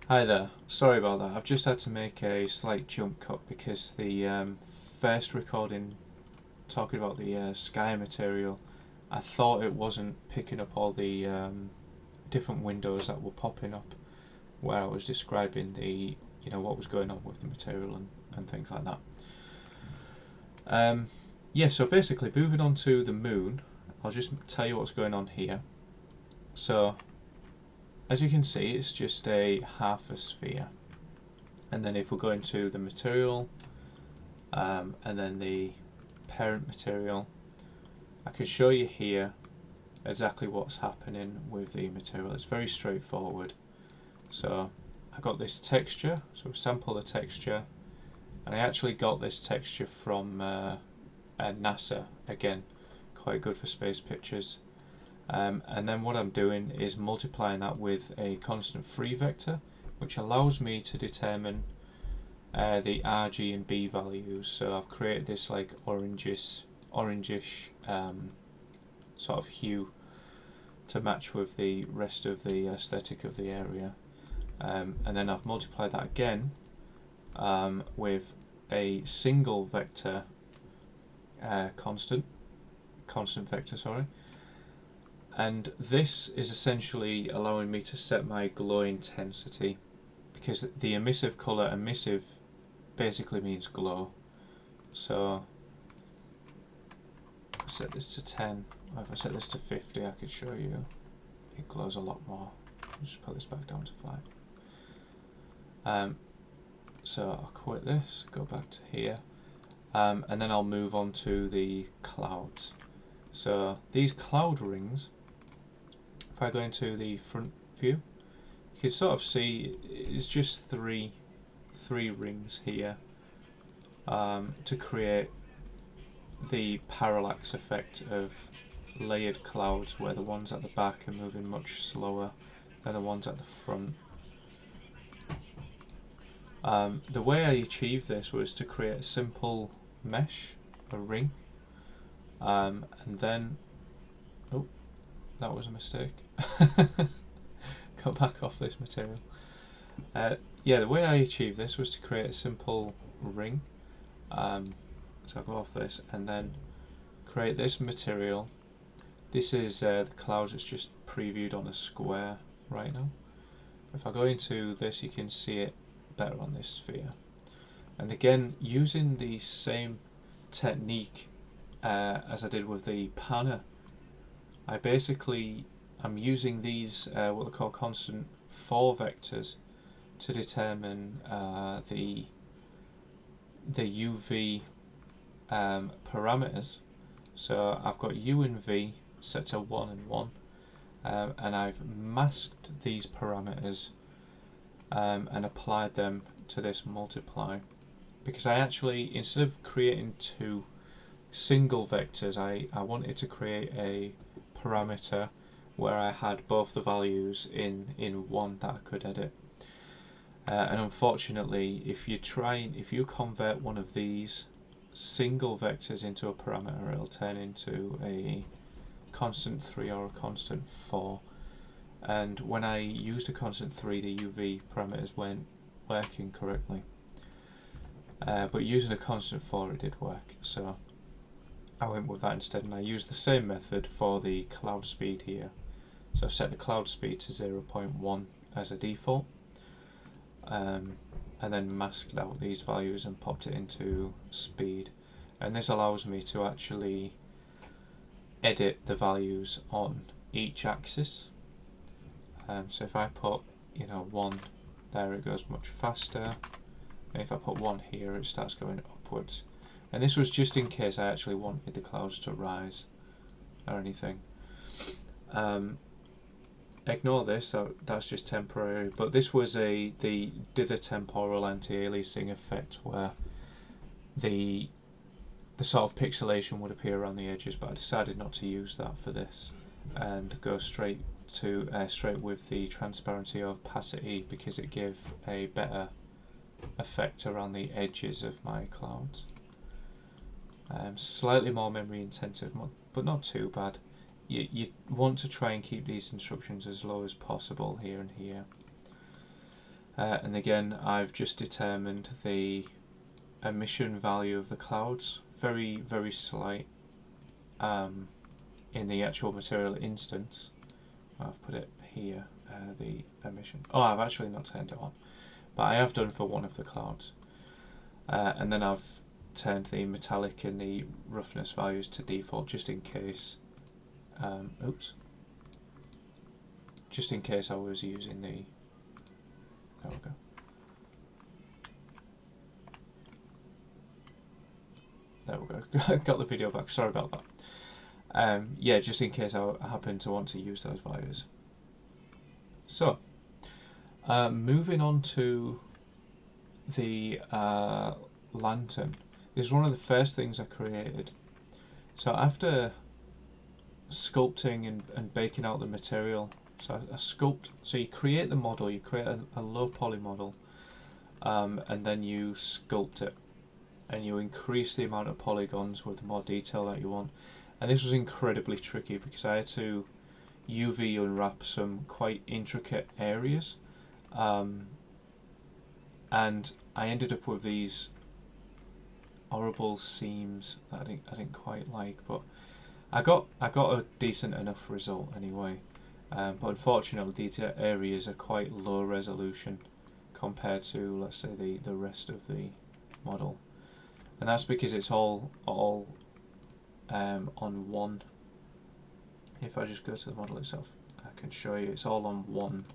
Hi there, sorry about that. I've just had to make a slight jump cut because the first recording talking about the sky material, I thought it wasn't picking up all the different windows that were popping up where I was describing the, what was going on with the material and things like that. Yeah, so basically moving on to the moon, I'll just tell you what's going on here. So as you can see, it's just a half a sphere. And then if we go into the material, and then the parent material, I can show you here exactly what's happening with the material. It's very straightforward. So I got this texture, so sample the texture, and I actually got this texture from NASA, again, quite good for space pictures. And then what I'm doing is multiplying that with a constant free vector, which allows me to determine the R, G and B values. So I've created this like orangish sort of hue to match with the rest of the aesthetic of the area. And then I've multiplied that again with a single vector constant vector, sorry. And this is essentially allowing me to set my glow intensity, because the emissive colour, emissive basically means glow. So if I set this to 10, or if I set this to 50, I could show you it glows a lot more. I'll just put this back down to 5. So I'll quit this, go back to here, and then I'll move on to the clouds. So these cloud rings, if I go into the front view, you can sort of see it's just three rings here to create the parallax effect of layered clouds, where the ones at the back are moving much slower than the ones at the front. The way I achieved this was to create a simple mesh, a ring, and then, oh, that was a mistake. Go back off this material. Yeah, the way I achieved this was to create a simple ring. So I'll go off this and then create this material. This is the clouds. It's just previewed on a square right now. If I go into this, you can see it better on this sphere. And again, using the same technique as I did with the panner, I'm using these what they call constant 4 vectors to determine the UV parameters. So I've got U and V set to 1 and 1, and I've masked these parameters and applied them to this multiply, because I actually, instead of creating 2 single vectors, I wanted to create a parameter where I had both the values in one that I could edit. And unfortunately, if you convert one of these single vectors into a parameter, it'll turn into a constant 3 or a constant 4. And when I used a constant 3, the UV parameters weren't working correctly. But using a constant 4, it did work. So I went with that instead, and I used the same method for the cloud speed here. So I've set the cloud speed to 0.1 as a default, and then masked out these values and popped it into speed. And this allows me to actually edit the values on each axis. So if I put 1 there, it goes much faster, and if I put 1 here, it starts going upwards. And this was just in case I actually wanted the clouds to rise or anything. Ignore this, that's just temporary, but this was the dither temporal anti-aliasing effect, where the sort of pixelation would appear around the edges, but I decided not to use that for this and go straight with the transparency or opacity, because it gave a better effect around the edges of my clouds. Slightly more memory intensive, but not too bad. You want to try and keep these instructions as low as possible here and here. And again, I've just determined the emission value of the clouds, very, very slight in the actual material instance. I've put it here, the emission. Oh, I've actually not turned it on, but I have done for one of the clouds. And then I've turned the metallic and the roughness values to default just in case. Just in case I was using the. There we go. There we go. Got the video back. Sorry about that. Yeah, just in case I happen to want to use those values. So, moving on to the lantern. This is one of the first things I created. So after sculpting and baking out the material, so I sculpt. So you create the model, you create a low poly model, and then you sculpt it, and you increase the amount of polygons with the more detail that you want. And this was incredibly tricky because I had to UV unwrap some quite intricate areas, and I ended up with these horrible seams that I didn't quite like, but I got a decent enough result anyway. But unfortunately, these areas are quite low resolution compared to, let's say, the rest of the model, and that's because it's all on one. If I just go to the model itself, I can show you it's all on one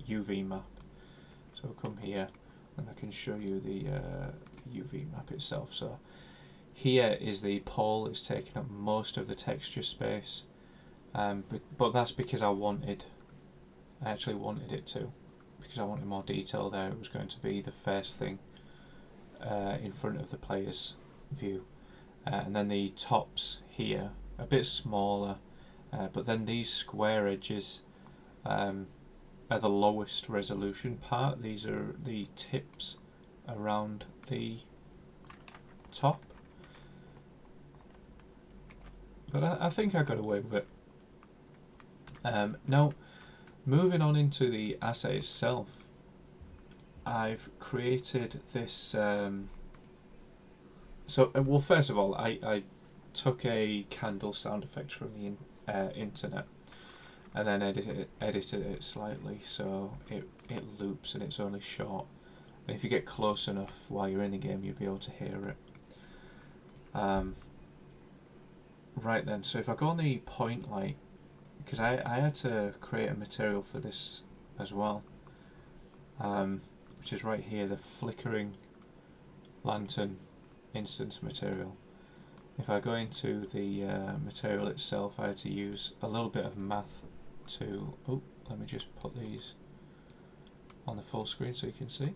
UV map. So I'll come here and I can show you the UV map itself. So here is the pole. It's taking up most of the texture space, but that's because I actually wanted it to, because I wanted more detail there. It was going to be the first thing in front of the player's view. And then the tops here, a bit smaller, but then these square edges are the lowest resolution part. These are the tips around the top. But I think I got away with it. Now, moving on into the asset itself, I've created this. Well, first of all, I took a candle sound effect from the internet, and then edited it slightly so it loops and it's only short. And if you get close enough while you're in the game, you'll be able to hear it. Right then, so if I go on the point light, because I had to create a material for this as well, which is right here, the flickering lantern instance material. If I go into the material itself, I had to use a little bit of math to, let me just put these on the full screen so you can see.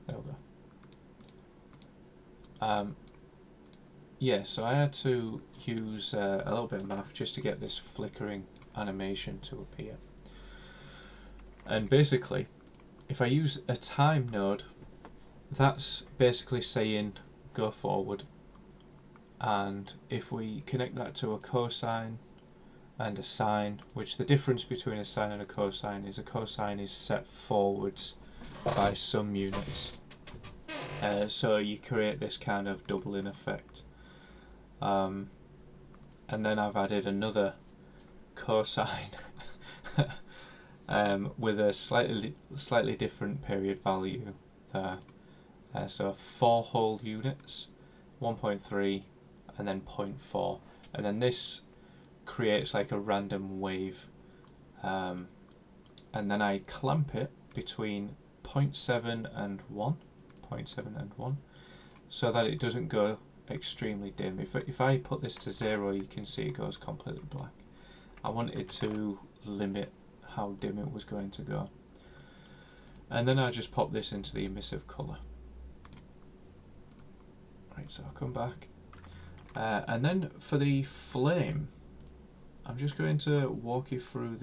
There we go. Yeah, so I had to use a little bit of math just to get this flickering animation to appear. And basically, if I use a time node, that's basically saying go forward. And if we connect that to a cosine and a sine, which the difference between a sine and a cosine is set forwards by some units. So you create this kind of doubling effect. And then I've added another cosine with a slightly different period value there. So 4 whole units, 1.3, and then 0.4, and then this creates like a random wave, and then I clamp it between 0.7 and 1, 0.7 and 1, so that it doesn't go extremely dim. If I put this to 0, you can see it goes completely black. I wanted to limit how dim it was going to go. And then I just pop this into the emissive colour. Right, so I'll come back. And then for the flame, I'm just going to walk you through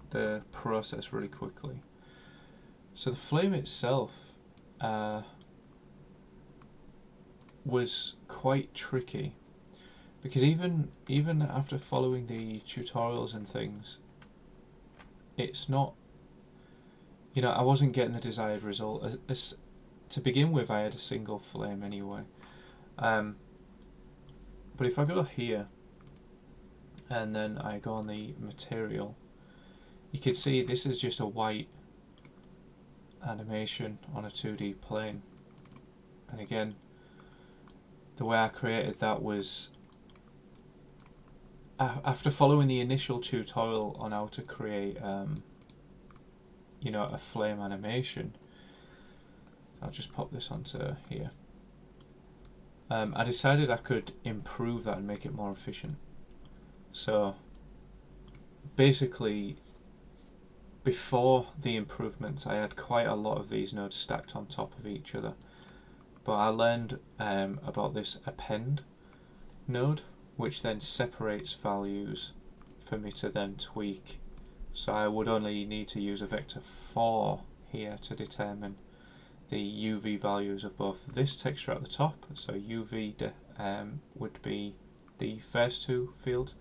the process really quickly. So the flame itself was quite tricky because even after following the tutorials and things, it's not, I wasn't getting the desired result. To begin with, I had a single flame anyway. But if I go here and then I go on the material, you can see this is just a white animation on a 2D plane. And again, the way I created that was after following the initial tutorial on how to create a flame animation. I'll just pop this onto here. I decided I could improve that and make it more efficient. So basically, before the improvements, I had quite a lot of these nodes stacked on top of each other. But I learned about this append node, which then separates values for me to then tweak. So I would only need to use a vector 4 here to determine the UV values of both this texture at the top, so UV would be the first two fields,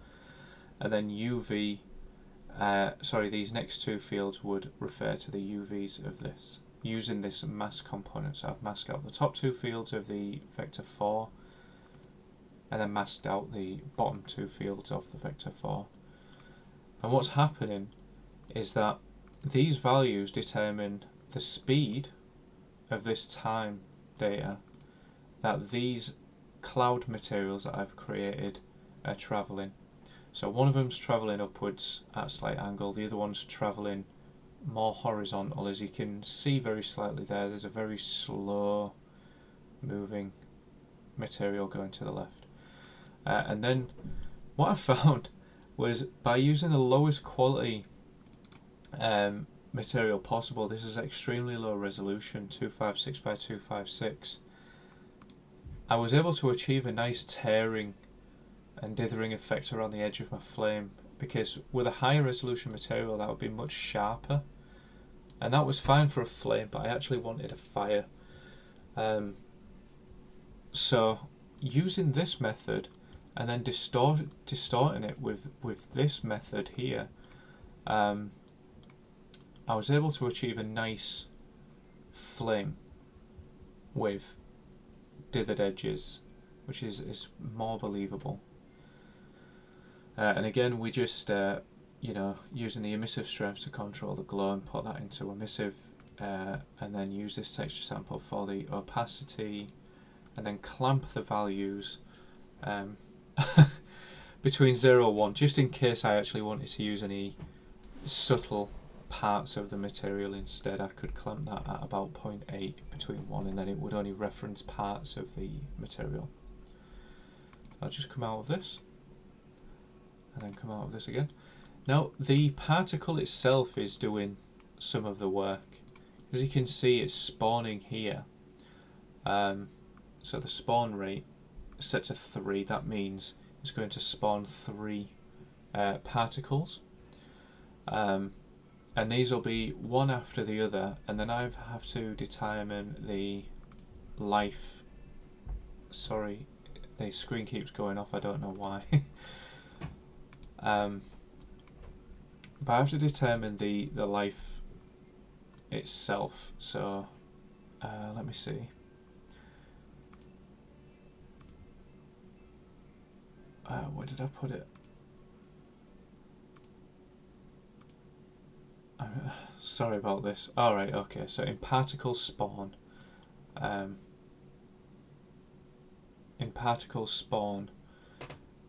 and then UV, these next two fields would refer to the UVs of this, using this mask component. So I've masked out the top two fields of the vector 4, and then masked out the bottom two fields of the vector 4. And what's happening is that these values determine the speed of this time data that these cloud materials that I've created are travelling. So one of them's travelling upwards at a slight angle, the other one's travelling more horizontal. As you can see very slightly there's a very slow moving material going to the left. And then what I found was by using the lowest quality material possible, this is extremely low resolution, 256 by 256, I was able to achieve a nice tearing and dithering effect around the edge of my flame, because with a higher resolution material that would be much sharper, and that was fine for a flame, but I actually wanted a fire. So using this method and then distorting it with this method here, I was able to achieve a nice flame with dithered edges, which is more believable. And again, we just using the emissive strength to control the glow and put that into emissive, and then use this texture sample for the opacity, and then clamp the values between 0 and 1, just in case I actually wanted to use any subtle parts of the material instead. I could clamp that at about 0.8 between 1, and then it would only reference parts of the material. I'll just come out of this and then come out of this again. Now the particle itself is doing some of the work. As you can see, it's spawning here. So the spawn rate is set to 3. That means it's going to spawn 3 particles. And these will be one after the other, and then I have to determine the life. Sorry, the screen keeps going off, I don't know why. But I have to determine the life itself. So let me see. Where did I put it? Sorry about this. Alright, okay, so in particle spawn,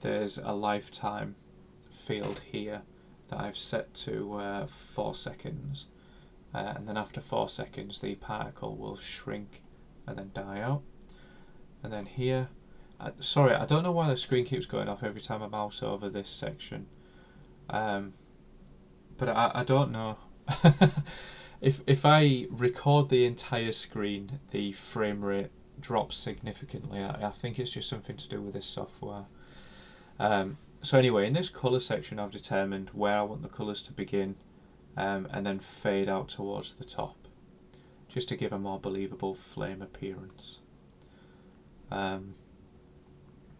there's a lifetime field here that I've set to 4 seconds, and then after 4 seconds the particle will shrink and then die out. And then here, sorry, I don't know why the screen keeps going off every time I mouse over this section, but I don't know. If I record the entire screen, the frame rate drops significantly. I think it's just something to do with this software. So anyway, in this colour section I've determined where I want the colours to begin, and then fade out towards the top, just to give a more believable flame appearance.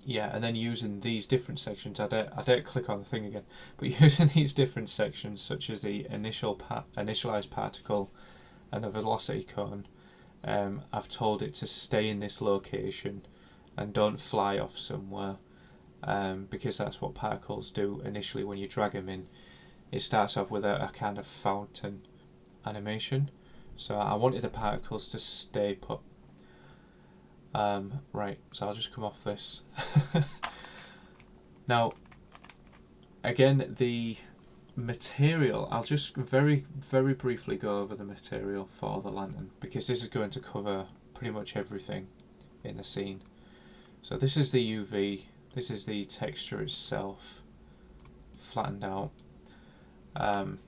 yeah, and then using these different sections, I dare click on the thing again, but using these different sections such as the initialized particle and the velocity cone, I've told it to stay in this location and don't fly off somewhere, because that's what particles do initially when you drag them in. It starts off with a kind of fountain animation, so I wanted the particles to stay put. Right, so I'll just come off this. Now, again, the material, I'll just very briefly go over the material for the lantern, because this is going to cover pretty much everything in the scene. So this is the UV, this is the texture itself, flattened out. And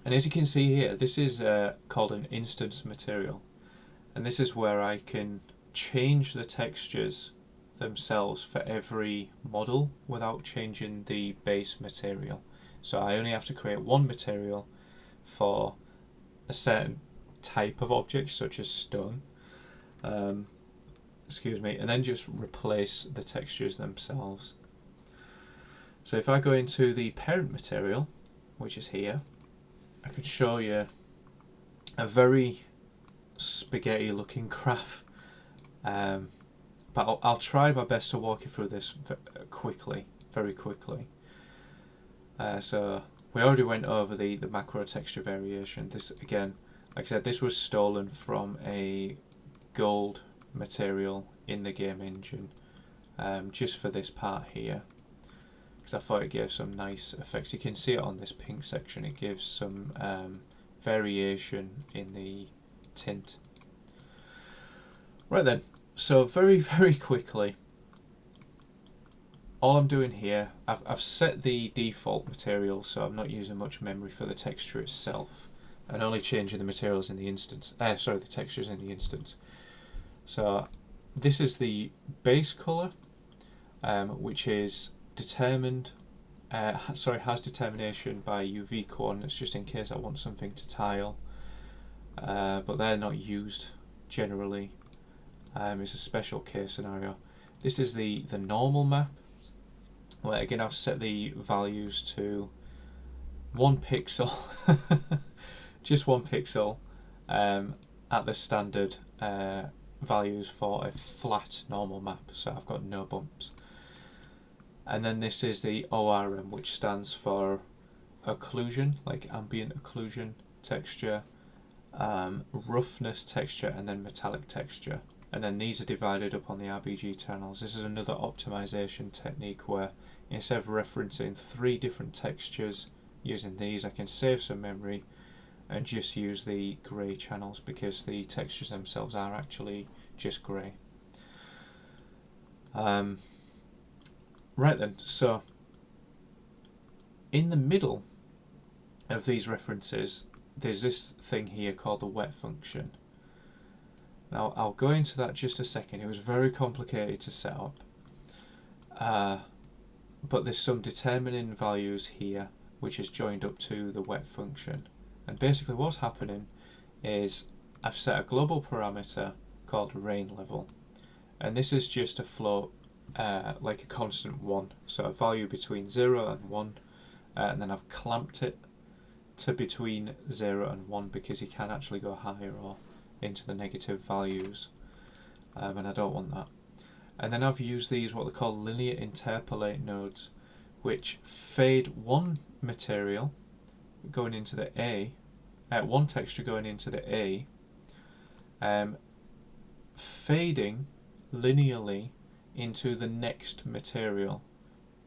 as you can see here, this is called an instance material, and this is where I can change the textures themselves for every model without changing the base material. So I only have to create one material for a certain type of object, such as stone, excuse me, and then just replace the textures themselves. So if I go into the parent material, which is here, I could show you a very spaghetti looking graph, but I'll try my best to walk you through this very quickly. So we already went over the macro texture variation. This, again, like I said, this was stolen from a gold material in the game engine, just for this part here, because I thought it gave some nice effects. You can see it on this pink section, it gives some variation in the tint. Right then, so very quickly, all I'm doing here, I've set the default material, so I'm not using much memory for the texture itself, and only changing the materials in the instance, the textures in the instance. So this is the base color, which is determined, has determination by UV coordinates, just in case I want something to tile, but they're not used generally. It's a special case scenario. This is the normal map, where again I've set the values to 1 pixel, just 1 pixel, at the standard values for a flat normal map, so I've got no bumps. And then this is the ORM, which stands for occlusion, like ambient occlusion texture, roughness texture, and then metallic texture. And then these are divided up on the RBG channels. This is another optimization technique where instead of referencing 3 different textures using these, I can save some memory and just use the grey channels, because the textures themselves are actually just grey. Right then, so in the middle of these references, there's this thing here called the wet function. Now I'll go into that just a second. It was very complicated to set up, but there's some determining values here which is joined up to the wet function. And basically what's happening is I've set a global parameter called rain level, and this is just a float, like a constant 1, so a value between 0 and 1, and then I've clamped it to between 0 and 1, because you can actually go higher or into the negative values, and I don't want that. And then I've used these what they call linear interpolate nodes, which fade one material going into the A, one texture going into the A, fading linearly into the next material,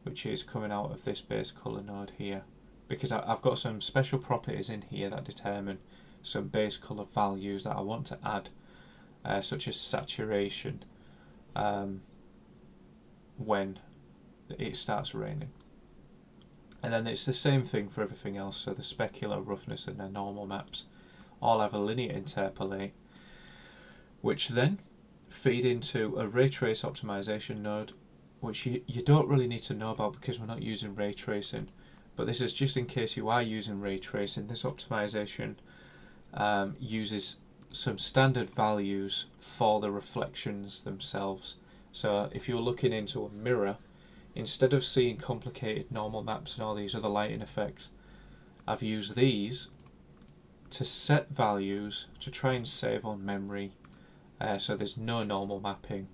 which is coming out of this base color node here, because I've got some special properties in here that determine some base color values that I want to add, such as saturation, when it starts raining. And then it's the same thing for everything else, so the specular, roughness, and the normal maps all have a linear interpolate, which then feed into a ray trace optimization node, which you don't really need to know about because we're not using ray tracing, but this is just in case you are using ray tracing. This optimization uses some standard values for the reflections themselves, So if you're looking into a mirror, instead of seeing complicated normal maps and all these other lighting effects, I've used these to set values to try and save on memory, so there's no normal mapping,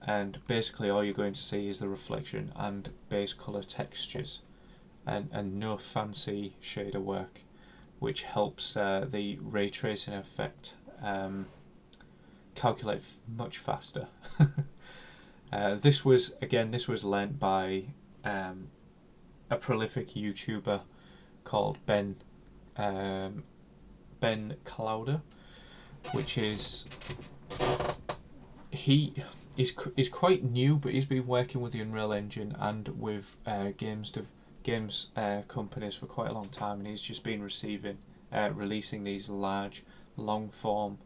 and basically all you're going to see is the reflection and base colour textures, and no fancy shader work, which helps the ray tracing effect calculate much faster. This was learnt by a prolific YouTuber called Ben Clowder, which is he's quite new, but he's been working with the Unreal Engine and with games companies for quite a long time, and he's just been releasing these large, long form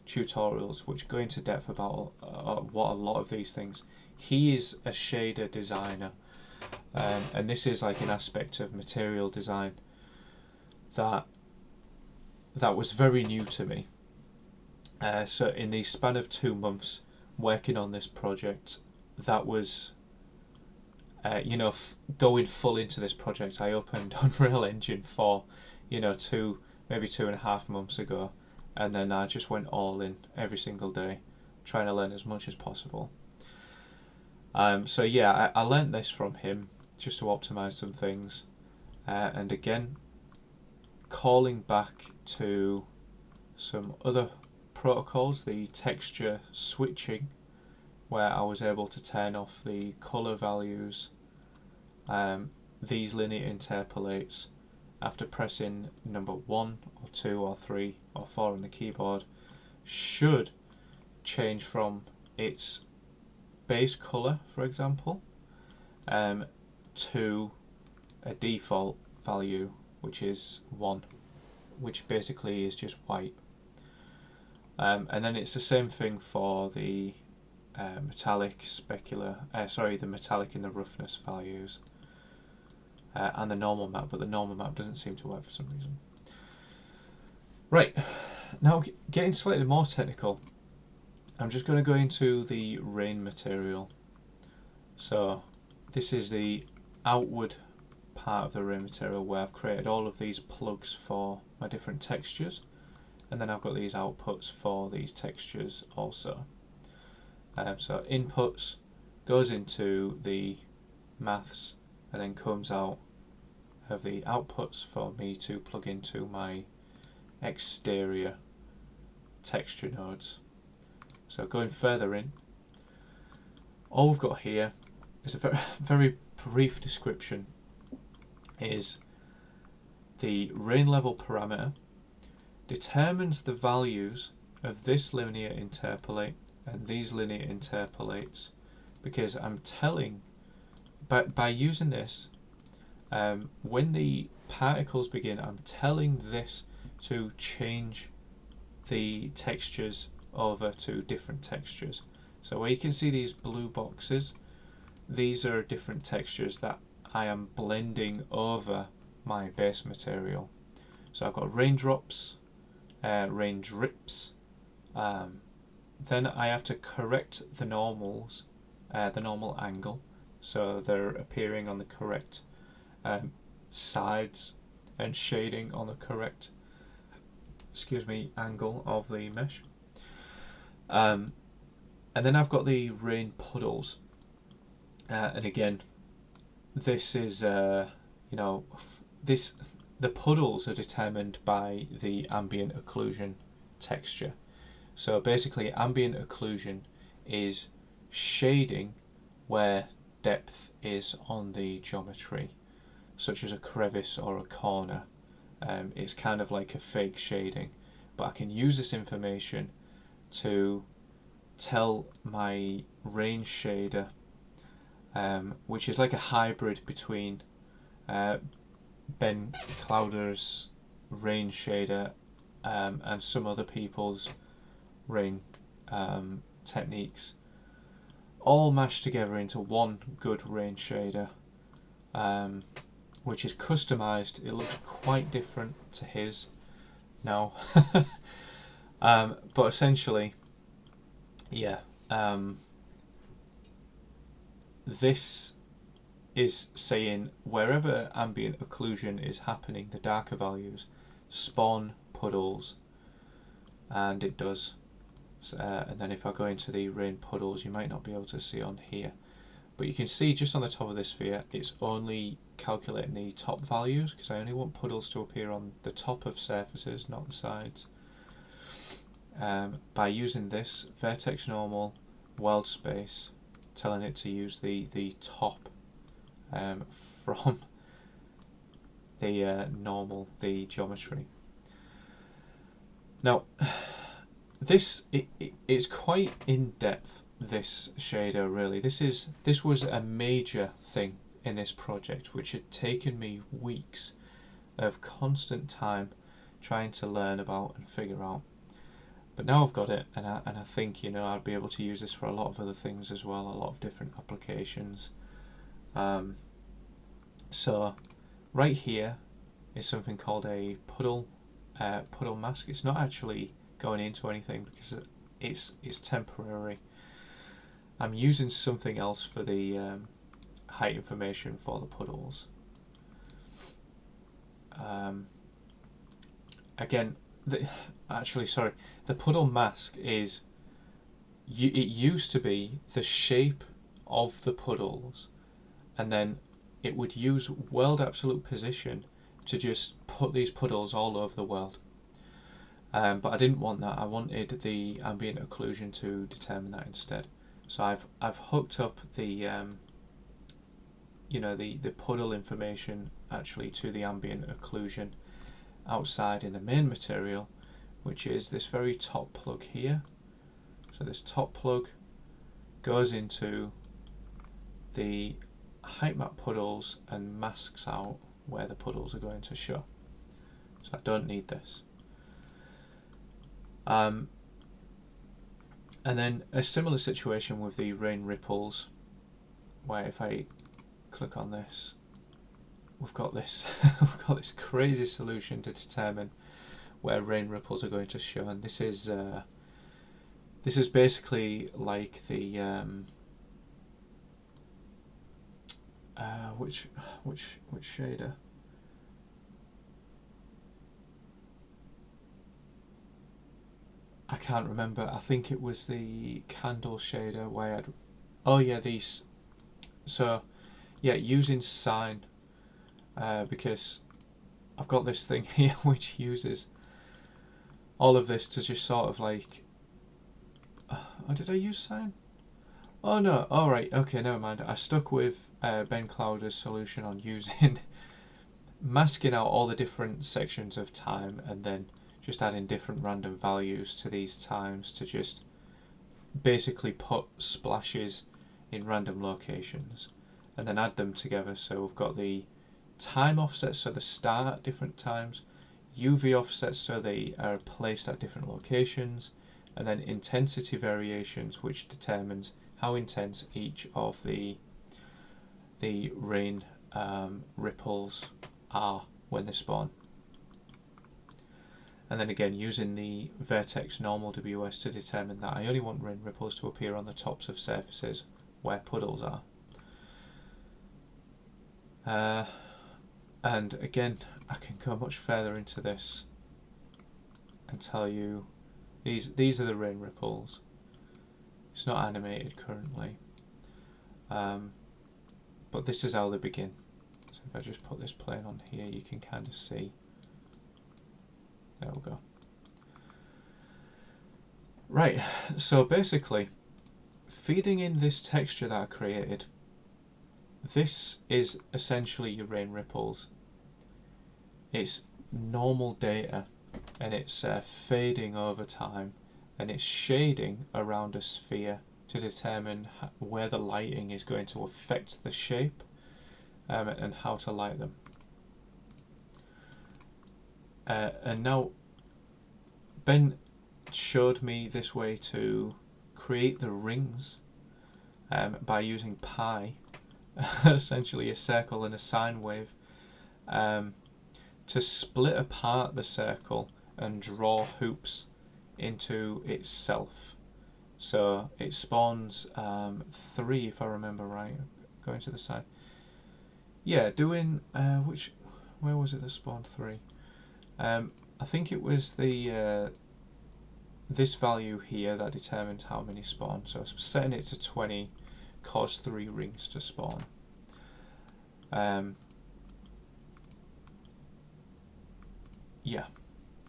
tutorials which go into depth about what a lot of these things. He is a shader designer, and this is like an aspect of material design that was very new to me. So in the span of 2 months working on this project, that was going full into this project, I opened Unreal Engine for maybe 2.5 months ago, and then I just went all in every single day, trying to learn as much as possible. So yeah, I learned this from him just to optimize some things, and again, calling back to some other protocols, the texture switching, where I was able to turn off the color values, these linear interpolates, after pressing number 1 or 2 or 3 or 4 on the keyboard, should change from its base color, for example, to a default value, which is 1, which basically is just white. And then it's the same thing for the metallic the metallic and the roughness values, and the normal map, but the normal map doesn't seem to work for some reason. Right, now getting slightly more technical, I'm just going to go into the rain material. So this is the outward part of the rain material where I've created all of these plugs for my different textures, and then I've got these outputs for these textures also. So inputs goes into the maths and then comes out of the outputs for me to plug into my exterior texture nodes. So going further in, all we've got here is a very, very brief description, is the rain level parameter determines the values of this linear interpolate and these linear interpolates, because I'm telling, by using this, when the particles begin, I'm telling this to change the textures over to different textures. So where you can see these blue boxes, these are different textures that I am blending over my base material. So I've got raindrops, rain drips, then I have to correct the normals, the normal angle, so they're appearing on the correct sides and shading on the correct angle of the mesh. And then I've got the rain puddles, and again, this is the puddles are determined by the ambient occlusion texture. So basically, ambient occlusion is shading where depth is on the geometry, such as a crevice or a corner. It's kind of like a fake shading, but I can use this information to tell my rain shader, which is like a hybrid between Ben Clowder's rain shader and some other people's rain techniques, all mashed together into one good rain shader, which is customized. It looks quite different to his now, but essentially, yeah, this is saying wherever ambient occlusion is happening, the darker values spawn puddles, and it does. And then if I go into the rain puddles, you might not be able to see on here, but you can see just on the top of this sphere it's only calculating the top values, because I only want puddles to appear on the top of surfaces, not the sides. By using this vertex normal world space, telling it to use the top from the normal, the geometry. Now this it's quite in depth, this shader, really. This was a major thing in this project, which had taken me weeks of constant time trying to learn about and figure out. But now I've got it, and I think, you know, I'd be able to use this for a lot of other things as well, a lot of different applications. So right here is something called a puddle mask. It's not actually going into anything because it's temporary. I'm using something else for the height information for the puddles. Again, the puddle mask is, it used to be the shape of the puddles, and then it would use world absolute position to just put these puddles all over the world. But I didn't want that. I wanted the ambient occlusion to determine that instead. So I've hooked up the the puddle information actually to the ambient occlusion outside in the main material, which is this very top plug here. So this top plug goes into the height map puddles and masks out where the puddles are going to show. So I don't need this. And then a similar situation with the rain ripples, where if I click on this, we've got this we've got this crazy solution to determine where rain ripples are going to show, and this is basically like the which shader? I can't remember. I think it was the candle shader where I'd, oh yeah, these. So yeah, using sine, because I've got this thing here which uses all of this to just sort of like, oh, did I use sine? Oh no, alright, okay, never mind. I stuck with Ben Clowder's solution on using masking out all the different sections of time and then just adding different random values to these times to just basically put splashes in random locations and then add them together. So we've got the time offsets, so they start at different times, UV offsets, so they are placed at different locations, and then intensity variations, which determines how intense each of the rain ripples are when they spawn. And then again, using the vertex normal WS to determine that I only want rain ripples to appear on the tops of surfaces where puddles are. And again, I can go much further into this and tell you these are the rain ripples. It's not animated currently, but this is how they begin. So if I just put this plane on here, you can kind of see. There we go. Right, so basically, feeding in this texture that I created, this is essentially your rain ripples. It's normal data, and it's fading over time, and it's shading around a sphere to determine where the lighting is going to affect the shape and how to light them. And now Ben showed me this way to create the rings by using pi, essentially a circle and a sine wave, to split apart the circle and draw hoops into itself. So it spawns 3, if I remember right. going to the side. Yeah, doing where was it that spawned 3? I think it was the this value here that determines how many spawn. So setting it to 20 caused 3 rings to spawn. Yeah,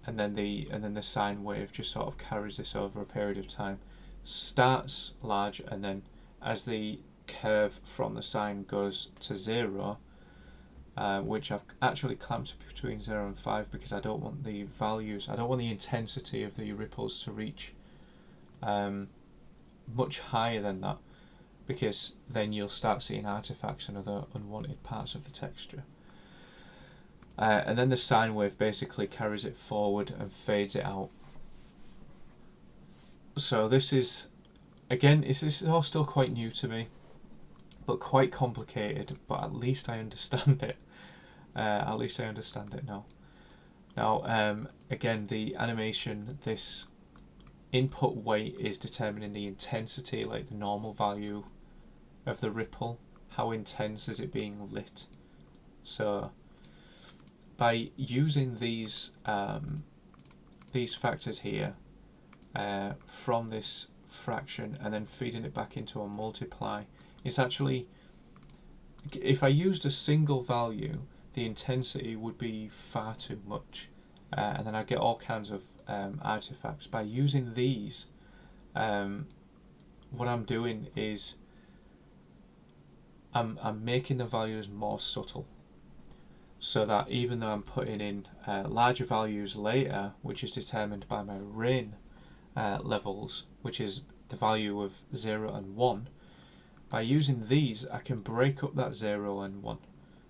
and then the sine wave just sort of carries this over a period of time. Starts large, and then as the curve from the sine goes to 0, which I've actually clamped between 0 and 5 because I don't want the values, I don't want the intensity of the ripples to reach much higher than that, because then you'll start seeing artifacts and other unwanted parts of the texture. And then the sine wave basically carries it forward and fades it out. So this is, again, this is all still quite new to me, but quite complicated, but at least I understand it. At least I understand it now. Now, again, the animation, this input weight is determining the intensity, like the normal value of the ripple. How intense is it being lit? So by using these factors here from this fraction and then feeding it back into a multiply, it's actually, if I used a single value, the intensity would be far too much, and then I get all kinds of artifacts. By using these, what I'm doing is I'm making the values more subtle, so that even though I'm putting in larger values later, which is determined by my rain levels, which is the value of 0 and 1, by using these I can break up that 0 and 1.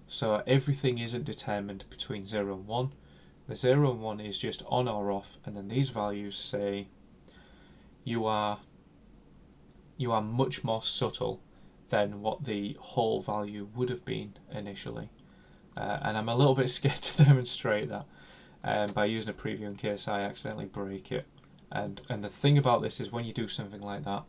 So everything isn't determined between 0 and 1. The 0 and 1 is just on or off, and then these values say you are much more subtle than what the whole value would have been initially. And I'm a little bit scared to demonstrate that. By using a preview in case I accidentally break it. And the thing about this is when you do something like that,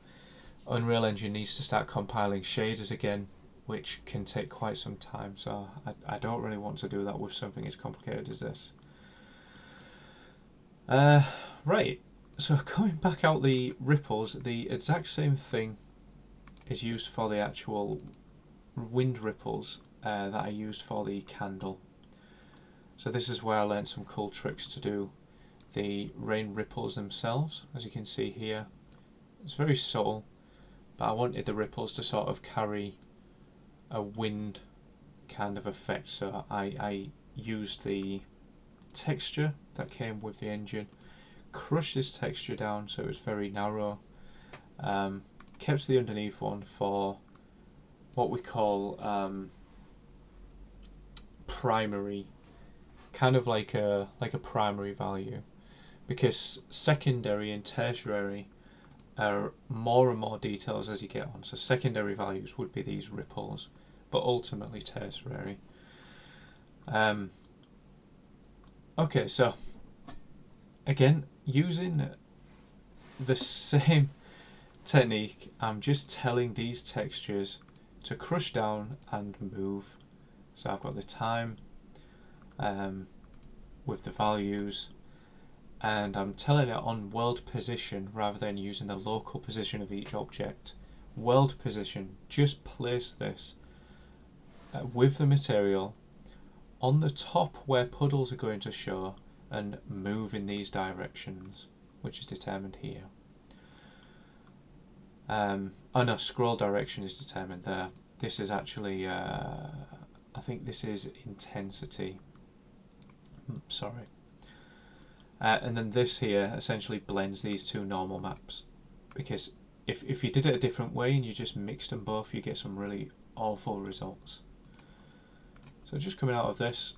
Unreal Engine needs to start compiling shaders again, which can take quite some time, so I don't really want to do that with something as complicated as this. Right, so coming back out the ripples, the exact same thing is used for the actual wind ripples that I used for the candle. So this is where I learned some cool tricks to do the rain ripples themselves. As you can see here, it's very subtle, but I wanted the ripples to sort of carry a wind kind of effect, so I used the texture that came with the engine, crushed this texture down so it was very narrow, kept the underneath one for what we call primary, kind of like a primary value, because secondary and tertiary are more and more details as you get on. So secondary values would be these ripples, but ultimately tertiary. Okay, so again, using the same technique, I'm just telling these textures to crush down and move. So I've got the time with the values, and I'm telling it on world position rather than using the local position of each object. World position, just place this with the material on the top where puddles are going to show and move in these directions, which is determined here. Oh no, scroll direction is determined there. This is actually, I think this is intensity. Sorry. And then this here essentially blends these two normal maps, because if you did it a different way and you just mixed them both, you get some really awful results. So just coming out of this,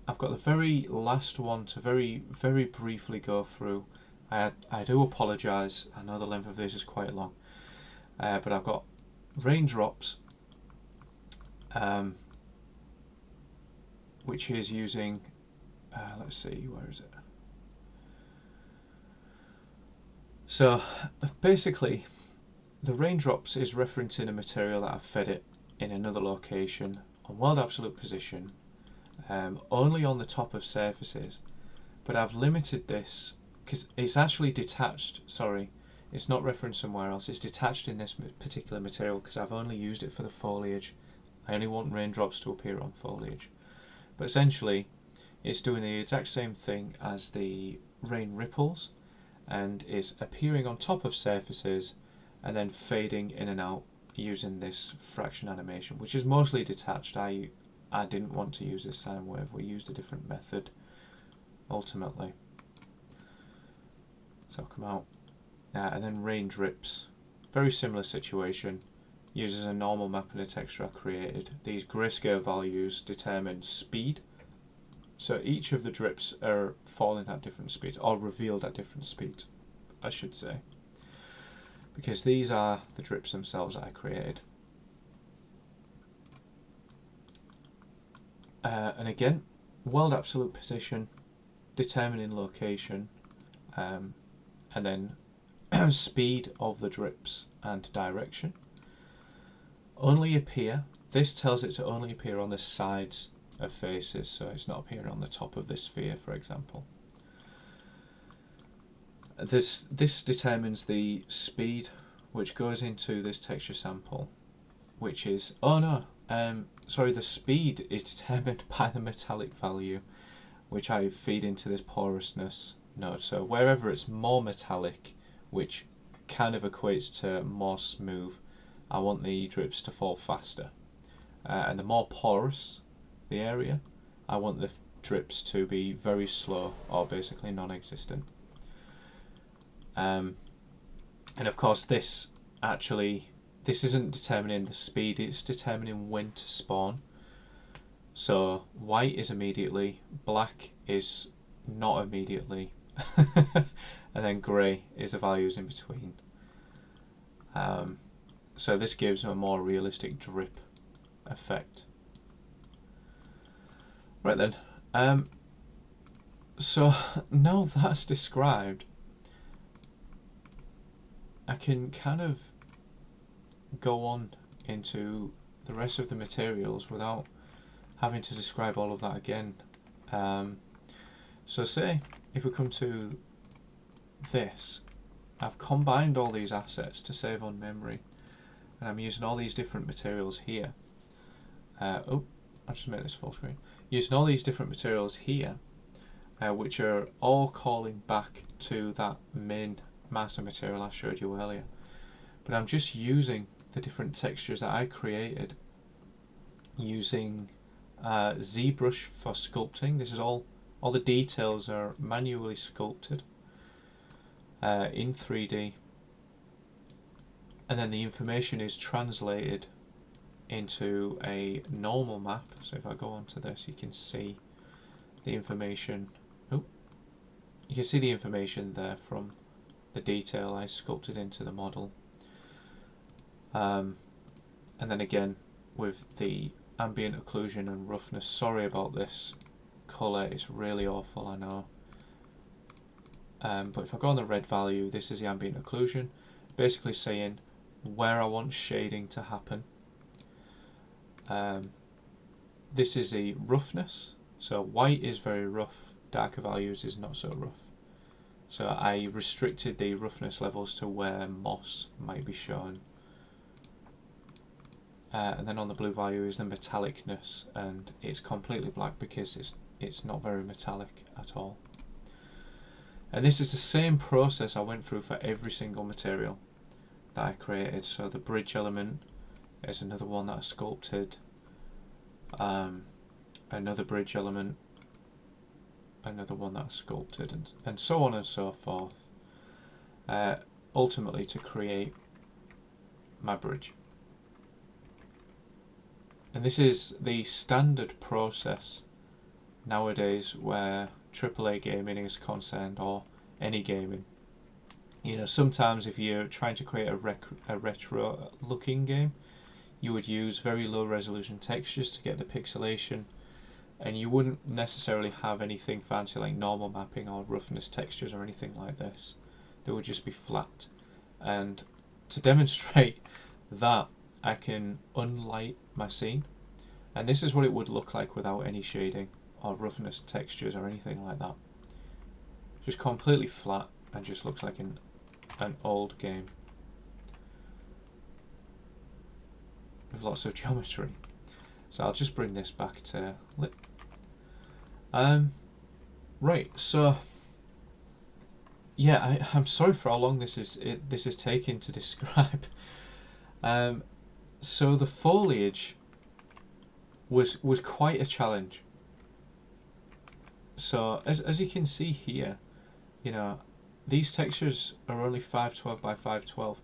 I've got the very last one to very briefly go through. I do apologise, I know the length of this is quite long, but I've got raindrops, which is using, let's see, where is it? So basically the raindrops is referencing a material that I've fed it in another location on world absolute position, only on the top of surfaces, but I've limited this because it's actually detached, sorry, it's not referenced somewhere else, it's detached in this particular material because I've only used it for the foliage. I only want raindrops to appear on foliage. But essentially, it's doing the exact same thing as the rain ripples, and it's appearing on top of surfaces and then fading in and out using this fraction animation, which is mostly detached. I didn't want to use this sine wave, we used a different method ultimately. So I'll come out, and then rain drips, very similar situation, uses a normal map and a texture I created. These grayscale values determine speed, so each of the drips are falling at different speeds, or revealed at different speeds, I should say, because these are the drips themselves that I created. And again, world absolute position, determining location, and then speed of the drips and direction. Only appear, this tells it to only appear on the sides of faces, so it's not appearing on the top of this sphere, for example. This determines the speed, which goes into this texture sample, which is, sorry, the speed is determined by the metallic value, which I feed into this porousness node. So wherever it's more metallic, which kind of equates to more smooth, I want the drips to fall faster. And the more porous the area, I want the drips to be very slow or basically non-existent. And of course this isn't determining the speed, it's determining when to spawn. So white is immediately, black is not immediately, and then grey is the values in between. So this gives a more realistic drip effect. Right then, so now that's described, I can kind of go on into the rest of the materials without having to describe all of that again. So say if we come to this, I've combined all these assets to save on memory, and I'm using all these different materials here. I'll just make this full screen. Using all these different materials here, which are all calling back to that main master material I showed you earlier. But I'm just using the different textures that I created using ZBrush for sculpting. This is all the details are manually sculpted in 3D, and then the information is translated into a normal map. So if I go onto this, you can see the information. You can see the information there from the detail I sculpted into the model. And then again with the ambient occlusion and roughness. Sorry about this colour, it's really awful, I know. But if I go on the red value, this is the ambient occlusion, basically saying where I want shading to happen. This is the roughness, so white is very rough, darker values is not so rough. So I restricted the roughness levels to where moss might be shown. And then on the blue value is the metallicness, and it's completely black because it's not very metallic at all. And this is the same process I went through for every single material that I created. So the bridge element is another one that I sculpted, another bridge element, another one that I sculpted, and so on and so forth, ultimately to create my bridge. And this is the standard process nowadays where AAA gaming is concerned, or any gaming. You know, sometimes if you're trying to create a retro looking game, you would use very low resolution textures to get the pixelation, and you wouldn't necessarily have anything fancy like normal mapping or roughness textures or anything like this. They would just be flat. And to demonstrate that, I can unlight my scene, and this is what it would look like without any shading or roughness textures or anything like that. Just completely flat and just looks like an old game with lots of geometry. So I'll just bring this back to lit. Right, so yeah, I'm sorry for how long this is taking to describe. So the foliage was quite a challenge. So as you can see here, you know, these textures are only 512 by 512.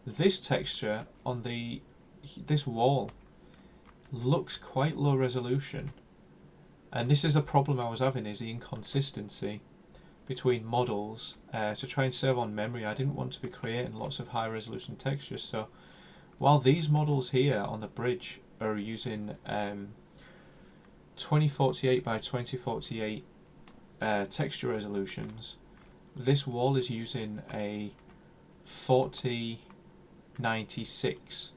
This texture on this wall looks quite low resolution, and this is a problem I was having, is the inconsistency between models. To try and save on memory, I didn't want to be creating lots of high resolution textures, so while these models here on the bridge are using 2048 by 2048 texture resolutions, this wall is using a 4096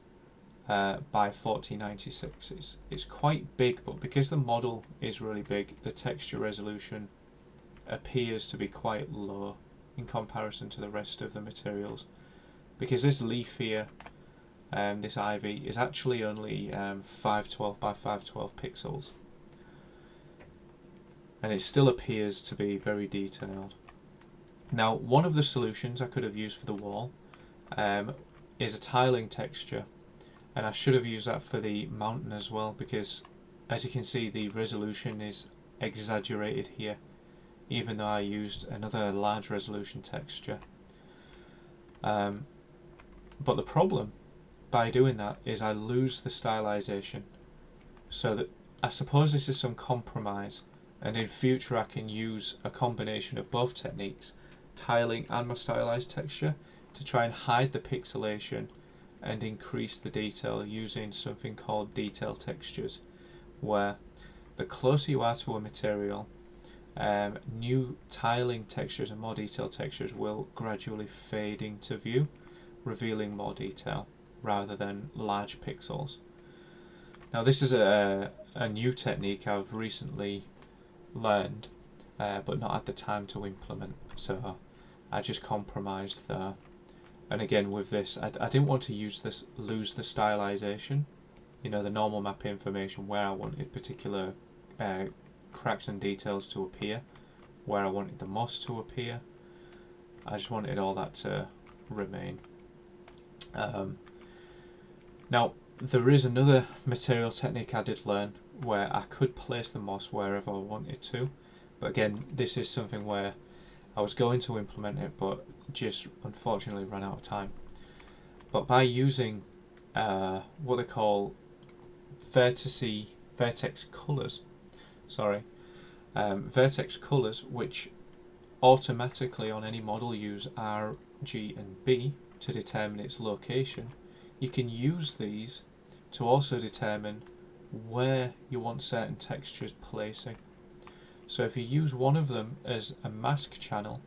by 4096. It's quite big, but because the model is really big, the texture resolution appears to be quite low in comparison to the rest of the materials. Because this leaf here, this ivy, is actually only 512 by 512 pixels, and it still appears to be very detailed. Now, one of the solutions I could have used for the wall is a tiling texture, and I should have used that for the mountain as well, because as you can see, the resolution is exaggerated here, even though I used another large resolution texture. But the problem by doing that is I lose the stylization. So that I suppose this is some compromise, and in future I can use a combination of both techniques, tiling and my stylized texture, to try and hide the pixelation and increase the detail using something called detail textures, where the closer you are to a material, new tiling textures and more detailed textures will gradually fade into view, revealing more detail rather than large pixels. Now this is a new technique I've recently learned, but not had the time to implement, so I just compromised there. And again with this, I didn't want to lose the stylization, you know, the normal map information where I wanted particular cracks and details to appear, where I wanted the moss to appear. I just wanted all that to remain. Now there is another material technique I did learn where I could place the moss wherever I wanted to, but again this is something where I was going to implement it but just unfortunately ran out of time. But by using what they call vertex colours, vertex colours, which automatically on any model use R, G and B to determine its location, you can use these to also determine where you want certain textures placing. So if you use one of them as a mask channel,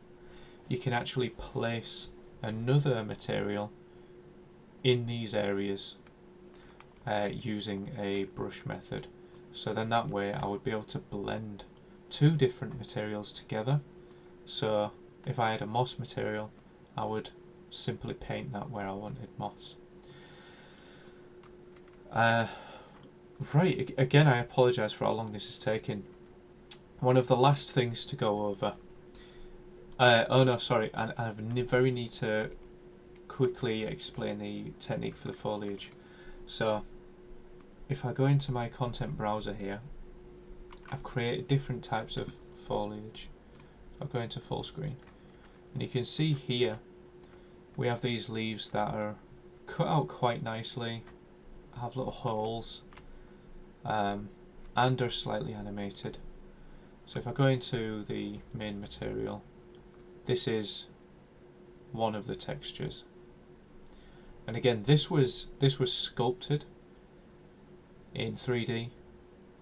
you can actually place another material in these areas using a brush method. So then that way I would be able to blend two different materials together. So if I had a moss material, I would simply paint that where I wanted moss. Right, again I apologise for how long this is taking. One of the last things to go over, I very need to quickly explain the technique for the foliage. So if I go into my content browser here, I've created different types of foliage. I'll go into full screen, and you can see here we have these leaves that are cut out quite nicely, have little holes, and are slightly animated. So if I go into the main material, this is one of the textures, and again this was sculpted in 3D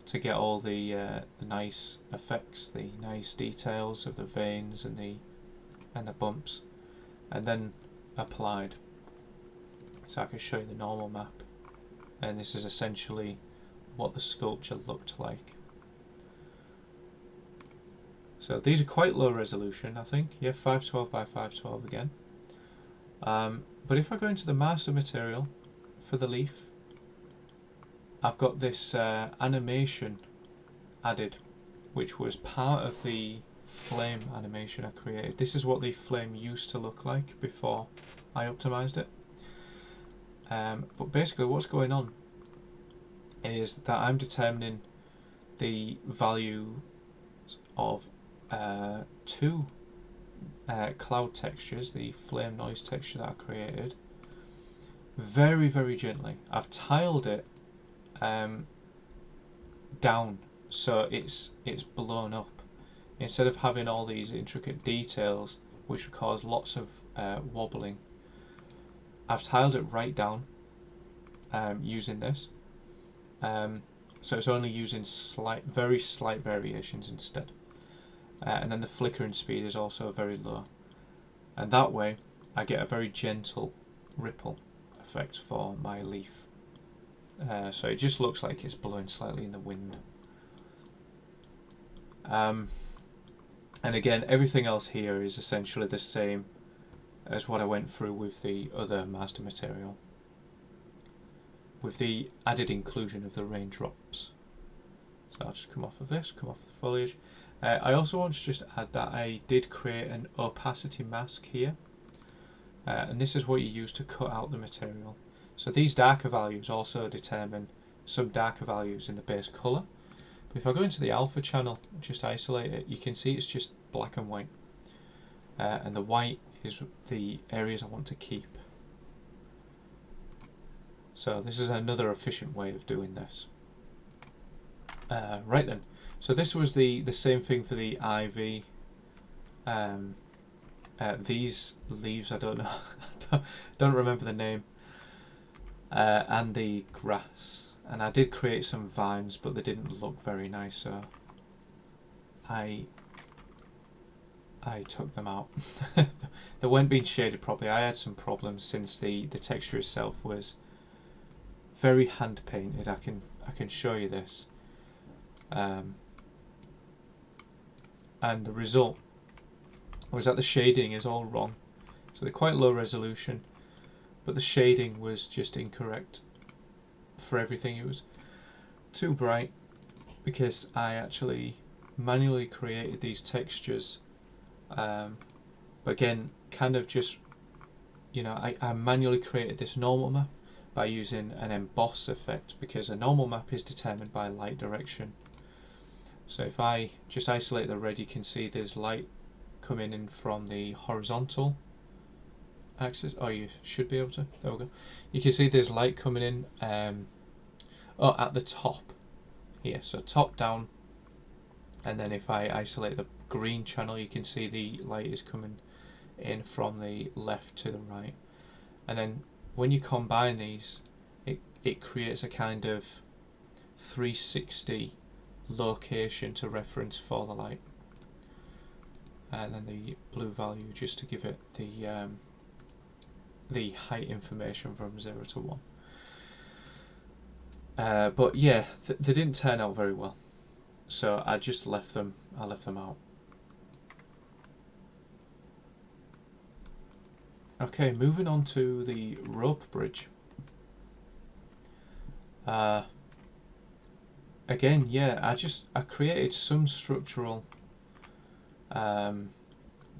to get all the nice effects, the nice details of the veins and the bumps, and then applied. So I can show you the normal map and this is essentially what the sculpture looked like. So these are quite low resolution, I think. Yeah, 512 by 512 again. But if I go into the master material for the leaf, I've got this animation added, which was part of the flame animation I created. This is what the flame used to look like before I optimized it. But basically what's going on is that I'm determining the value of two cloud textures, the flame noise texture that I created, very, very gently. I've tiled it down so it's blown up. Instead of having all these intricate details which would cause lots of wobbling, I've tiled it right down using this. So it's only using very slight variations instead. And then the flickering speed is also very low. And that way I get a very gentle ripple effect for my leaf. So it just looks like it's blowing slightly in the wind. And again, everything else here is essentially the same as what I went through with the other master material, with the added inclusion of the raindrops. So I'll just come off of this, come off of the foliage. I also want to just add that I did create an opacity mask here, and this is what you use to cut out the material. So these darker values also determine some darker values in the base colour. But if I go into the alpha channel, just isolate it, you can see it's just black and white. And the white is the areas I want to keep. So this is another efficient way of doing this. Right then, so this was the same thing for the ivy. These leaves, I don't know, don't remember the name. And the grass. And I did create some vines, but they didn't look very nice, so I took them out. They weren't being shaded properly. I had some problems since the texture itself was very hand painted. I can show you this. And the result was that the shading is all wrong. So they're quite low resolution, but the shading was just incorrect for everything. It was too bright because I actually manually created these textures, but again, kind of just, you know, I manually created this normal map by using an emboss effect, because a normal map is determined by light direction. So if I just isolate the red, you can see there's light coming in from the horizontal axis. Oh, you should be able to. There we go. You can see there's light coming in at the top here. So top down, and then if I isolate the green channel, you can see the light is coming in from the left to the right. And then when you combine these, it creates a kind of 360 location to reference for the light. And then the blue value just to give it the height information from 0 to 1. But yeah, they didn't turn out very well, so I just left them. I left them out. Okay, moving on to the rope bridge. Again, yeah, I created some structural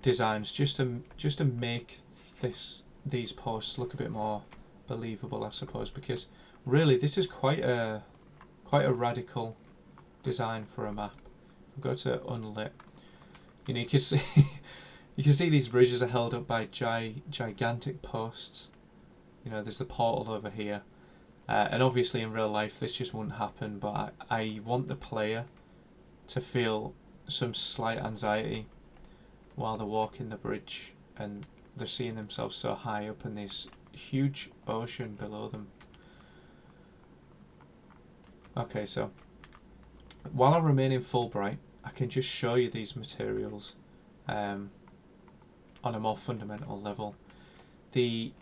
designs just to make these posts look a bit more believable, I suppose, because really this is quite a radical design for a map. I'll go to unlit. You know, you can see you can see these bridges are held up by gigantic posts. You know, there's the portal over here, and obviously in real life this just wouldn't happen. But I want the player to feel some slight anxiety while they're walking the bridge and they're seeing themselves so high up in this huge ocean below them. Okay, so while I remain in Fulbright, I can just show you these materials on a more fundamental level. The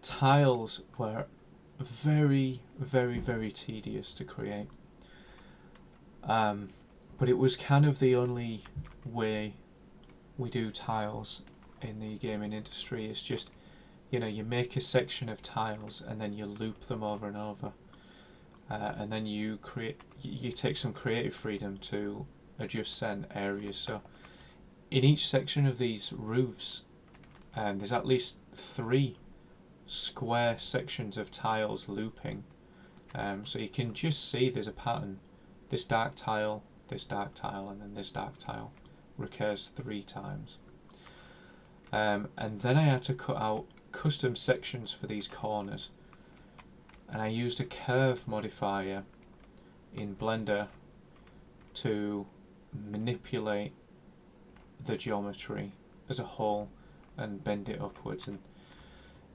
tiles were very, very, very tedious to create. But it was kind of the only way we do tiles in the gaming industry. It's just, you make a section of tiles and then you loop them over and over, and then you take some creative freedom to adjust certain areas. So in each section of these roofs, there's at least 3 square sections of tiles looping, so you can just see there's a pattern. This dark tile, and then this dark tile recurs 3 times. And then I had to cut out custom sections for these corners, and I used a curve modifier in Blender to manipulate the geometry as a whole and bend it upwards. And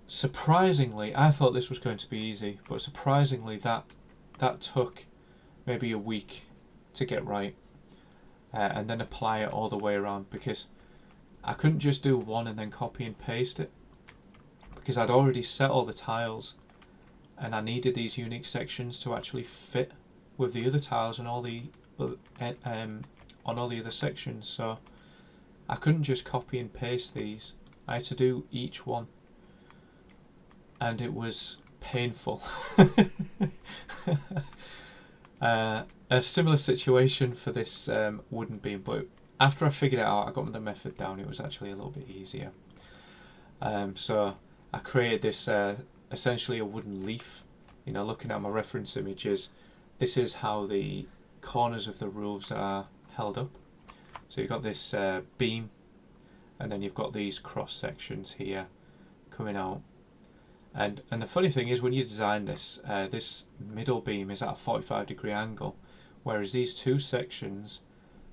surprisingly, I thought this was going to be easy, but surprisingly that took maybe a week to get right, and then apply it all the way around, because I couldn't just do one and then copy and paste it, because I'd already set all the tiles and I needed these unique sections to actually fit with the other tiles and all the on all the other sections. So I couldn't just copy and paste these. I had to do each one, and it was painful. A similar situation for this wooden beam, but after I figured it out, I got the method down, it was actually a little bit easier. So I created this essentially a wooden leaf. Looking at my reference images, this is how the corners of the roofs are held up. So you've got this beam, and then you've got these cross sections here coming out. And the funny thing is, when you design this, this middle beam is at a 45-degree angle, whereas these 2 sections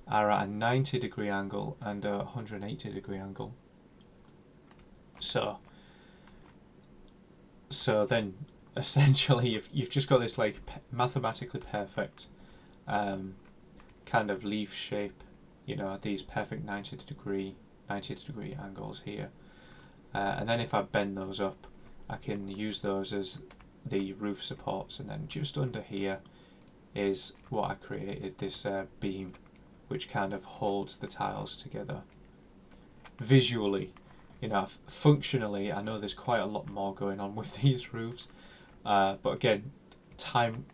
are at a 90-degree angle and a 180-degree angle. So then essentially you've just got this like mathematically perfect kind of leaf shape, these perfect 90 degree angles here, and then if I bend those up, I can use those as the roof supports, and then just under here is what I created, this beam which kind of holds the tiles together. Visually, functionally, I know there's quite a lot more going on with these roofs, but again, time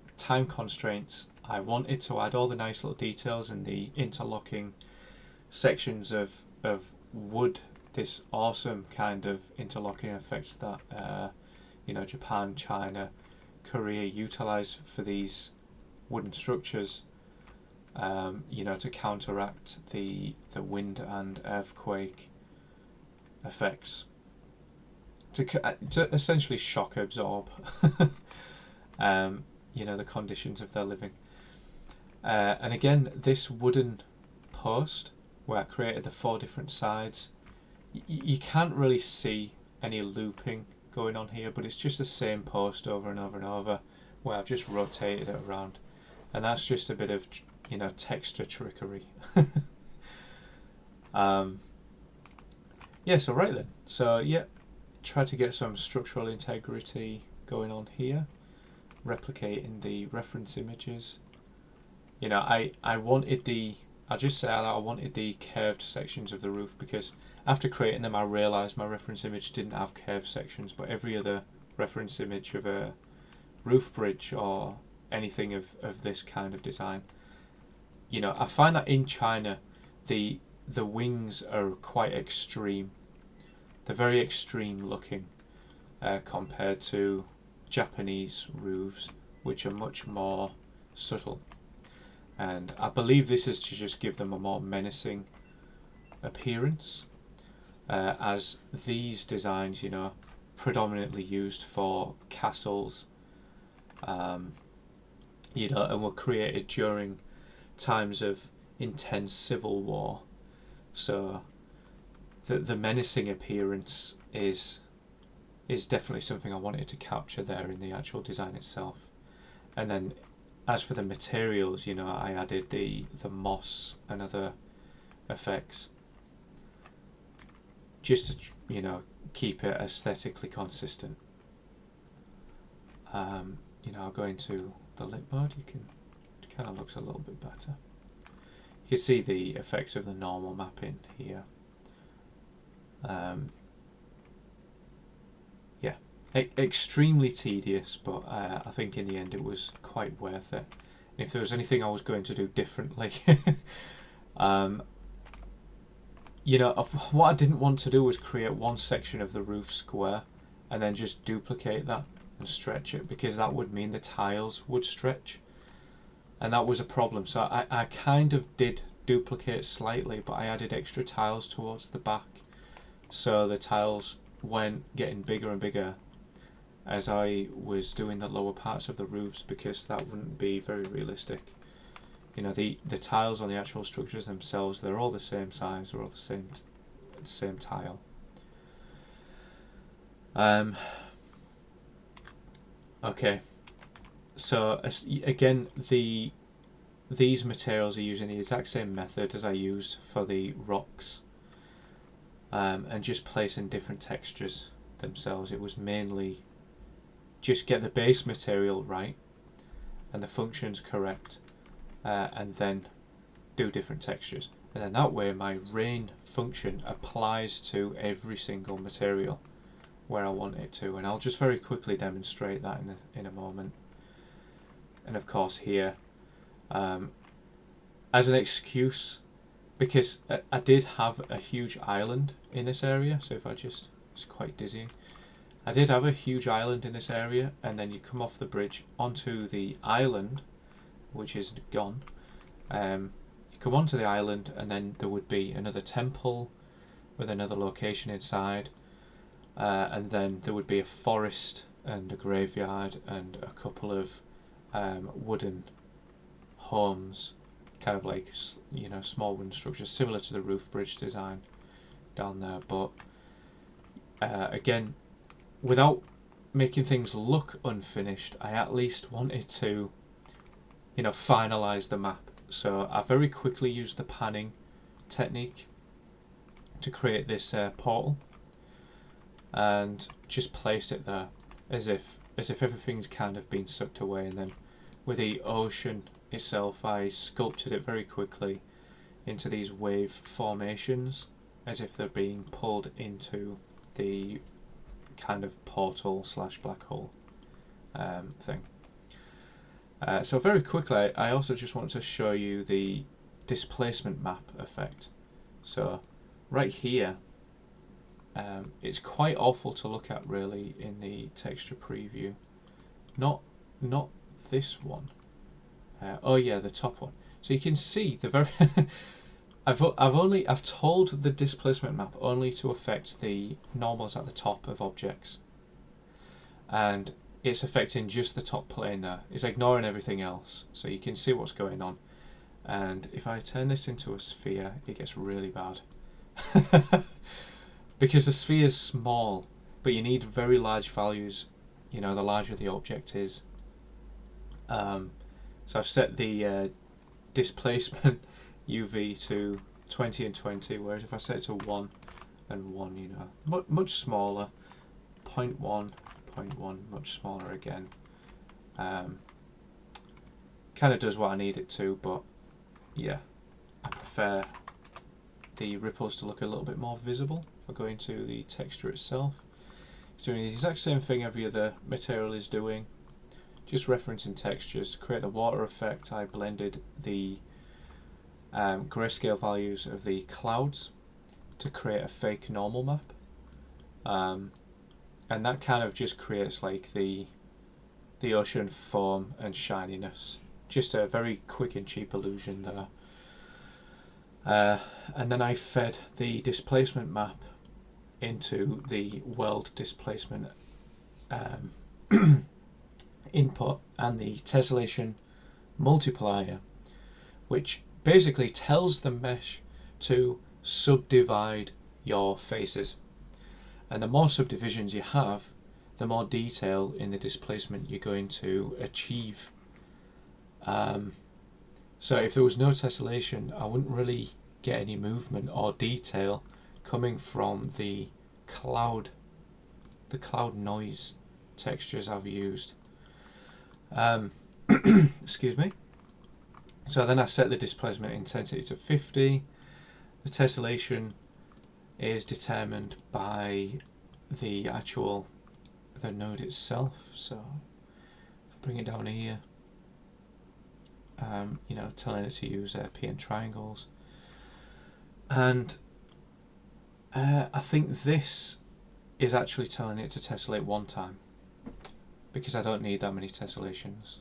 constraints. I wanted to add all the nice little details and the interlocking sections of wood, this awesome kind of interlocking effect that Japan, China, Korea utilize for these wooden structures, to counteract the wind and earthquake effects, to essentially shock absorb the conditions of their living. And again, this wooden post where I created the 4 different sides, you can't really see any looping going on here, but it's just the same post over and over and over, where I've just rotated it around, and that's just a bit of texture trickery. So right then, try to get some structural integrity going on here, replicating the reference images. I wanted I wanted the curved sections of the roof, because after creating them I realised my reference image didn't have curved sections, but every other reference image of a roof bridge or anything of this kind of design, I find that in China the wings are quite extreme. They're very extreme looking compared to Japanese roofs, which are much more subtle. And I believe this is to just give them a more menacing appearance, as these designs, predominantly used for castles, and were created during times of intense civil war. So the menacing appearance is definitely something I wanted to capture there in the actual design itself. And then as for the materials, I added the moss and other effects just to keep it aesthetically consistent. you know, I'll go into the lit mode. It kind of looks a little bit better. You can see the effects of the normal mapping here. Yeah, extremely tedious, but I think in the end it was quite worth it. And if there was anything I was going to do differently, you know, what I didn't want to do was create one section of the roof square and then just duplicate that and stretch it, because that would mean the tiles would stretch, and that was a problem. So I kind of did duplicate slightly, but I added extra tiles towards the back, so the tiles went getting bigger and bigger as I was doing the lower parts of the roofs, because that wouldn't be very realistic. You know, the tiles on the actual structures themselves, they're all the same size, they're all the same tile. Okay, so again, these materials are using the exact same method as I used for the rocks, and just placing different textures themselves. It was mainly just get the base material right and the functions correct, and then do different textures, and then that way my rain function applies to every single material where I want it to. And I'll just very quickly demonstrate that in a moment. And of course here, as an excuse, because I did have a huge island in this area, so if I just, it's quite dizzying. I did have a huge island in this area, and then you come off the bridge onto the island, which is gone. You come onto the island, and then there would be another temple with another location inside, and then there would be a forest and a graveyard and a couple of wooden homes, kind of like, you know, small wooden structures similar to the roof bridge design down there. But again, without making things look unfinished, I at least wanted to, you know, finalize the map. So I very quickly used the panning technique to create this portal, and just placed it there as if everything's kind of been sucked away. And then with the ocean itself, I sculpted it very quickly into these wave formations, as if they're being pulled into the kind of portal / black hole thing. So very quickly, I also just want to show you the displacement map effect. So right here, it's quite awful to look at really in the texture preview. Not this one. Oh yeah, the top one. So you can see the very I've told the displacement map only to affect the normals at the top of objects, and it's affecting just the top plane there. It's ignoring everything else, so you can see what's going on. And if I turn this into a sphere, it gets really bad. Because the sphere is small, but you need very large values, you know, the larger the object is. So I've set the displacement UV to 20 and 20, whereas if I set it to 1 and 1, you know, much smaller, 0.1, 0.1, much smaller again. Kind of does what I need it to, but yeah, I prefer the ripples to look a little bit more visible. If I go into the texture itself, it's doing the exact same thing every other material is doing, just referencing textures. To create the water effect, I blended the grayscale values of the clouds to create a fake normal map, and that kind of just creates like the ocean foam and shininess. Just a very quick and cheap illusion there. And then I fed the displacement map into the world displacement input and the tessellation multiplier, which basically tells the mesh to subdivide your faces. And the more subdivisions you have, the more detail in the displacement you're going to achieve. So if there was no tessellation, I wouldn't really get any movement or detail coming from the cloud noise textures I've used. Excuse me. So then I set the displacement intensity to 50. The tessellation is determined by the node itself. So if I bring it down here, telling it to use PN triangles. And I think this is actually telling it to tessellate one time, because I don't need that many tessellations.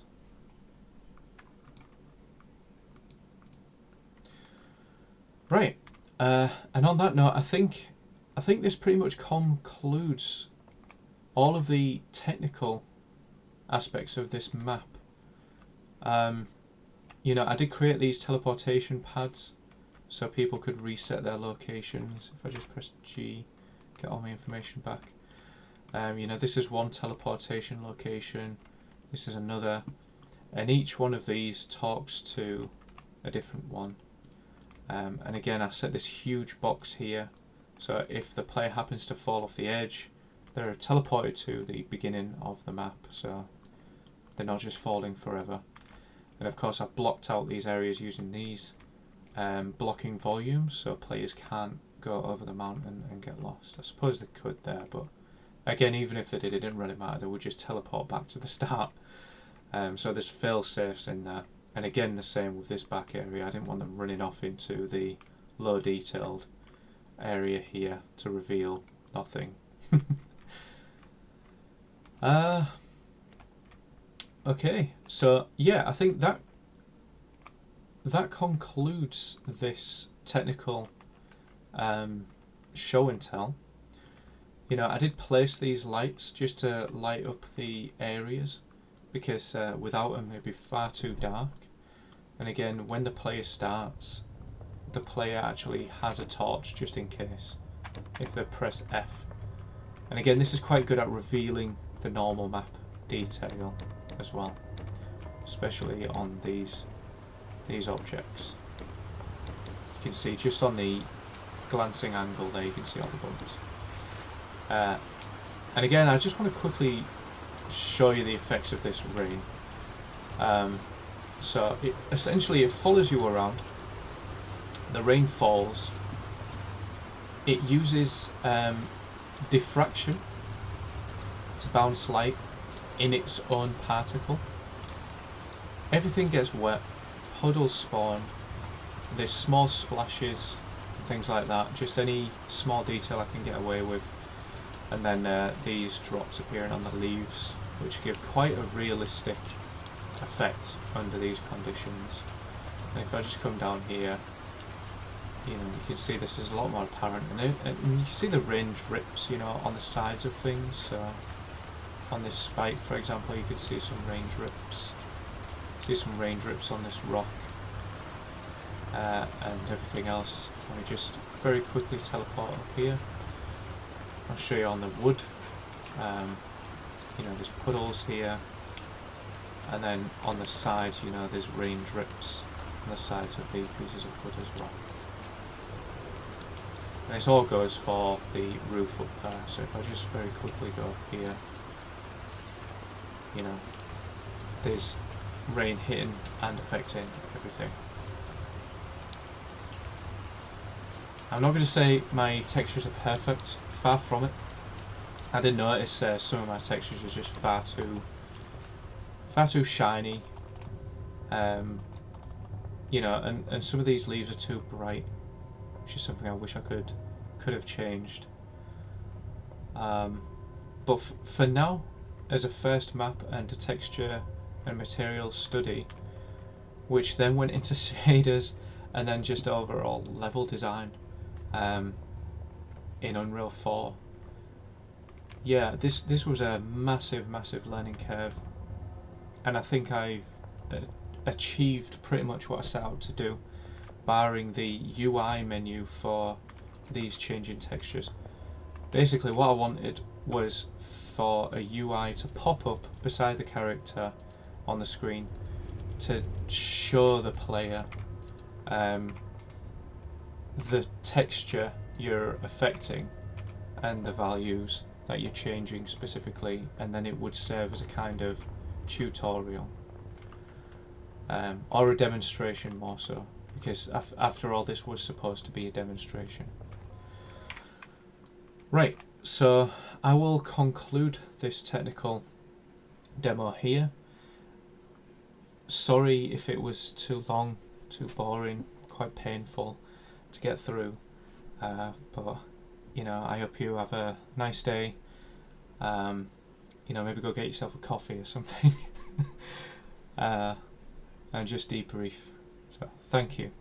Right, and on that note, I think this pretty much concludes all of the technical aspects of this map. I did create these teleportation pads so people could reset their locations. If I just press G, get all my information back. This is one teleportation location, this is another, and each one of these talks to a different one. And again, I set this huge box here, so if the player happens to fall off the edge, they're teleported to the beginning of the map, so they're not just falling forever. And of course I've blocked out these areas using these blocking volumes, so players can't go over the mountain and get lost. I suppose they could there, but again, even if they did, it didn't really matter, they would just teleport back to the start. So there's fail-safes in there. And again, the same with this back area. I didn't want them running off into the low detailed area here to reveal nothing. Okay, so yeah, I think that concludes this technical show and tell. I did place these lights just to light up the areas, because without them it'd be far too dark. And again, when the player starts, the player actually has a torch just in case, if they press F. And again, this is quite good at revealing the normal map detail as well, especially on these objects. You can see just on the glancing angle there, you can see all the buttons. And again, I just want to quickly show you the effects of this rain. So essentially it follows you around, the rain falls, it uses diffraction to bounce light in its own particle. Everything gets wet, puddles spawn, there's small splashes, things like that, just any small detail I can get away with. And then these drops appearing on the leaves, which give quite a realistic effect under these conditions. And if I just come down here, you can see this is a lot more apparent, and you can see the rain drips, on the sides of things. So on this spike, for example, you can see some rain drips. See some rain drips on this rock, and everything else. Let me just very quickly teleport up here. I'll show you on the wood. There's puddles here, and then on the sides, there's rain drips on the sides of these pieces of wood as well. And this all goes for the roof up there. So if I just very quickly go up here, there's rain hitting and affecting everything. I'm not going to say my textures are perfect, far from it. I did notice some of my textures are just far too shiny, and some of these leaves are too bright, which is something I wish I could have changed. But for now, as a first map and a texture and material study, which then went into shaders and then just overall level design in Unreal 4. Yeah, this was a massive learning curve, and I think I've achieved pretty much what I set out to do, barring the UI menu for these changing textures. Basically what I wanted was for a UI to pop up beside the character on the screen to show the player the texture you're affecting and the values that you're changing specifically, and then it would serve as a kind of tutorial, or a demonstration more so, because after all this was supposed to be a demonstration. Right, so I will conclude this technical demo here. Sorry if it was too long, too boring, quite painful to get through, but you know, I hope you have a nice day. You know, maybe go get yourself a coffee or something, and just debrief. So thank you.